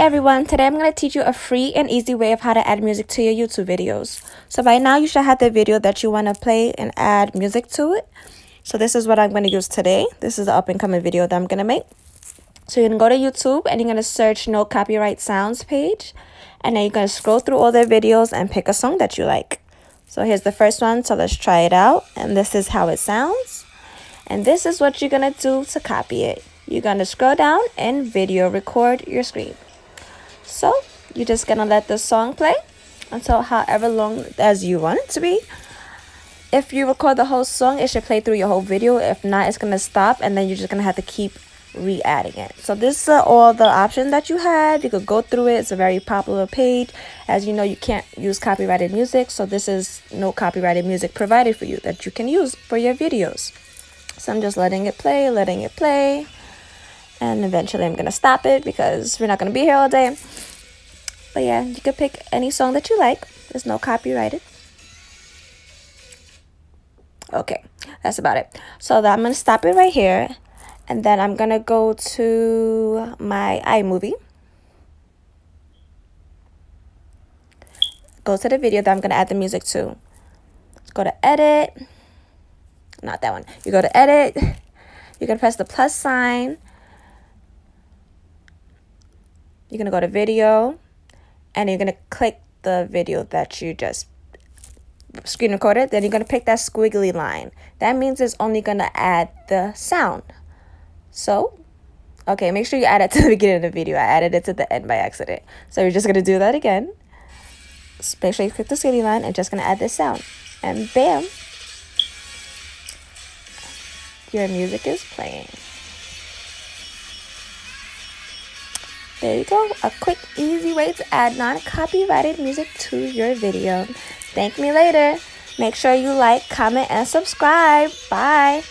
everyone, today I'm going to teach you a free and easy way of how to add music to your YouTube videos. So by now you should have the video that you want to play and add music to it. So this is what I'm going to use today. This is the up and coming video that I'm going to make. So you're going to go to YouTube and you're going to search No Copyright Sounds page. And then you're going to scroll through all their videos and pick a song that you like. So here's the first one, so let's try it out. And this is how it sounds. And this is what you're going to do to copy it. You're going to scroll down and video record your screen. So you're just going to let the song play until however long as you want it to be. If you record the whole song, it should play through your whole video. If not, it's going to stop and then you're just going to have to keep re-adding it. So this are all the options that you have. You could go through it. It's a very popular page. As you know, you can't use copyrighted music. So this is no copyrighted music provided for you that you can use for your videos. So I'm just letting it play. And eventually I'm going to stop it because we're not going to be here all day. But yeah, you can pick any song that you like. There's no copyrighted. Okay, that's about it. So I'm going to stop it right here. And then I'm going to go to my iMovie. Go to the video that I'm going to add the music to. Go to edit. Not that one. You go to edit. You're going to press the plus sign. You're going to go to video, and you're going to click the video that you just screen recorded. Then you're going to pick that squiggly line. That means it's only going to add the sound. So, okay, make sure you add it to the beginning of the video. I added it to the end by accident. So you're just going to do that again. Just make sure you click the squiggly line and just going to add this sound. And bam, your music is playing. There you go, a quick, easy way to add non-copyrighted music to your video. Thank me later. Make sure you like, comment, and subscribe. Bye.